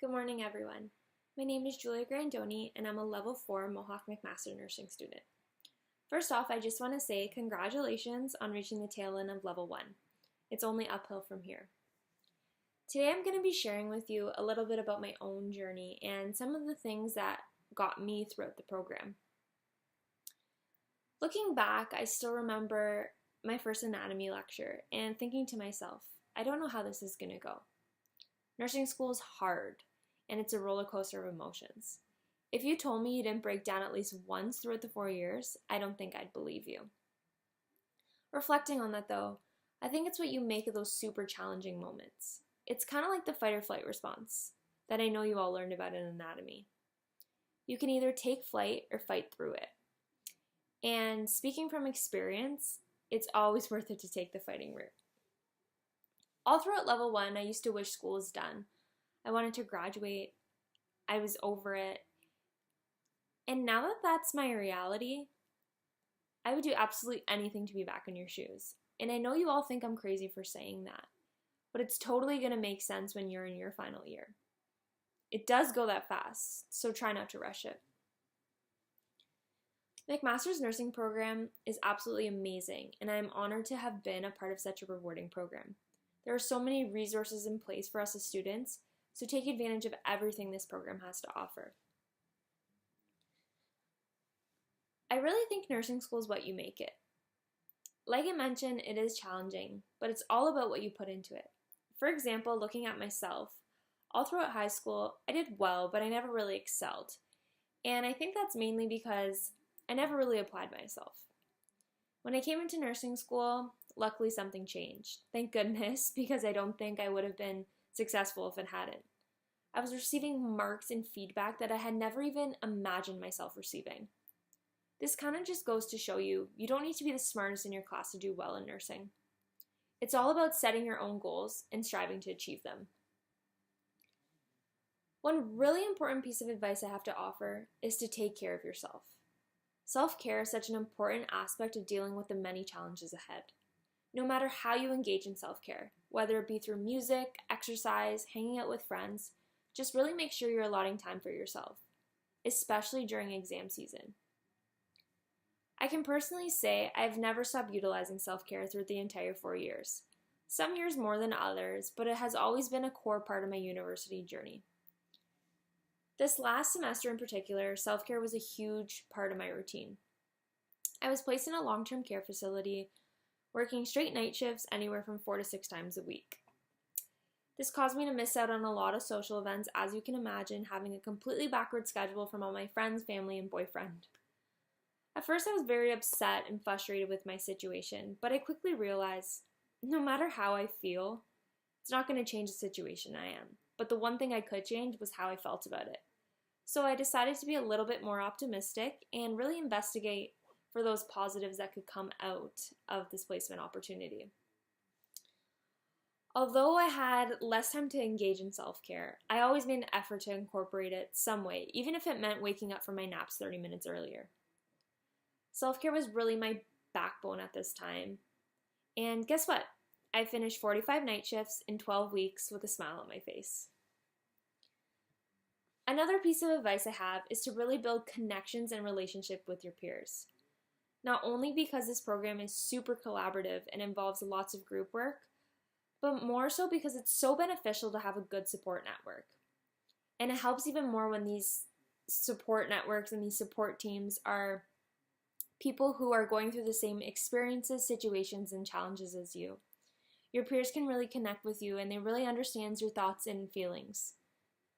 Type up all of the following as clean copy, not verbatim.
Good morning, everyone. My name is Julia Grandoni, and I'm a Level 4 Mohawk McMaster nursing student. First off, I just want to say congratulations on reaching the tail end of Level 1. It's only uphill from here. Today I'm going to be sharing with you a little bit about my own journey and some of the things that got me throughout the program. Looking back, I still remember my first anatomy lecture and thinking to myself, I don't know how this is going to go. Nursing school is hard, and it's a roller coaster of emotions. If you told me you didn't break down at least once throughout the 4 years, I don't think I'd believe you. Reflecting on that though, I think it's what you make of those super challenging moments. It's kind of like the fight or flight response that I know you all learned about in anatomy. You can either take flight or fight through it. And speaking from experience, it's always worth it to take the fighting route. All throughout Level 1, I used to wish school was done. I wanted to graduate. I was over it. And now that that's my reality, I would do absolutely anything to be back in your shoes. And I know you all think I'm crazy for saying that, but it's totally going to make sense when you're in your final year. It does go that fast, so try not to rush it. McMaster's nursing program is absolutely amazing, and I am honored to have been a part of such a rewarding program. There are so many resources in place for us as students, so take advantage of everything this program has to offer. I really think nursing school is what you make it. Like I mentioned, it is challenging, but it's all about what you put into it. For example, looking at myself, all throughout high school, I did well, but I never really excelled. And I think that's mainly because I never really applied myself. When I came into nursing school, luckily something changed. Thank goodness, because I don't think I would have been successful if it hadn't. I was receiving marks and feedback that I had never even imagined myself receiving. This kind of just goes to show you don't need to be the smartest in your class to do well in nursing. It's all about setting your own goals and striving to achieve them. One really important piece of advice I have to offer is to take care of yourself. Self-care is such an important aspect of dealing with the many challenges ahead. No matter how you engage in self-care, whether it be through music, exercise, hanging out with friends, just really make sure you're allotting time for yourself, especially during exam season. I can personally say I've never stopped utilizing self-care through the entire 4 years. Some years more than others, but it has always been a core part of my university journey. This last semester in particular, self-care was a huge part of my routine. I was placed in a long-term care facility, working straight night shifts anywhere from 4 to 6 times a week. This caused me to miss out on a lot of social events, as you can imagine, having a completely backward schedule from all my friends, family, and boyfriend. At first, I was very upset and frustrated with my situation, but I quickly realized no matter how I feel, it's not going to change the situation I am. But the one thing I could change was how I felt about it. So I decided to be a little bit more optimistic and really investigate for those positives that could come out of this placement opportunity. Although I had less time to engage in self-care, I always made an effort to incorporate it some way, even if it meant waking up from my naps 30 minutes earlier. Self-care was really my backbone at this time. And guess what? I finished 45 night shifts in 12 weeks with a smile on my face. Another piece of advice I have is to really build connections and relationship with your peers. Not only because this program is super collaborative and involves lots of group work, but more so because it's so beneficial to have a good support network. And it helps even more when these support networks and these support teams are people who are going through the same experiences, situations, and challenges as you. Your peers can really connect with you and they really understand your thoughts and feelings.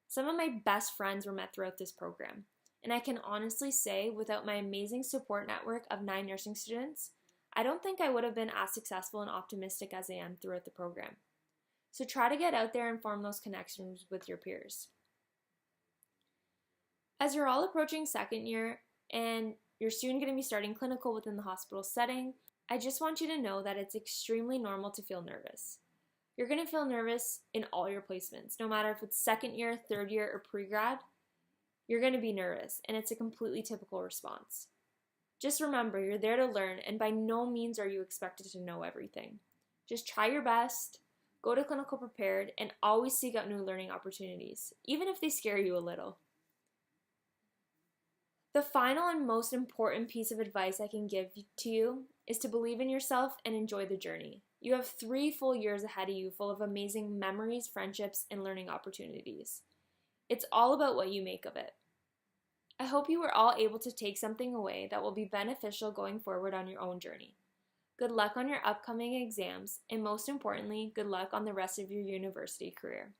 Some of my best friends were met throughout this program. And I can honestly say, without my amazing support network of 9 nursing students, I don't think I would have been as successful and optimistic as I am throughout the program. So try to get out there and form those connections with your peers. As you're all approaching second year and you're soon going to be starting clinical within the hospital setting, I just want you to know that it's extremely normal to feel nervous. You're going to feel nervous in all your placements, no matter if it's second year, third year, or pre-grad. You're going to be nervous, and it's a completely typical response. Just remember, you're there to learn, and by no means are you expected to know everything. Just try your best, Go to clinical prepared and always seek out new learning opportunities, even if they scare you a little. The final and most important piece of advice I can give to you is to believe in yourself and enjoy the journey. You have 3 full years ahead of you full of amazing memories, friendships, and learning opportunities. It's all about what you make of it. I hope you were all able to take something away that will be beneficial going forward on your own journey. Good luck on your upcoming exams, and most importantly, good luck on the rest of your university career.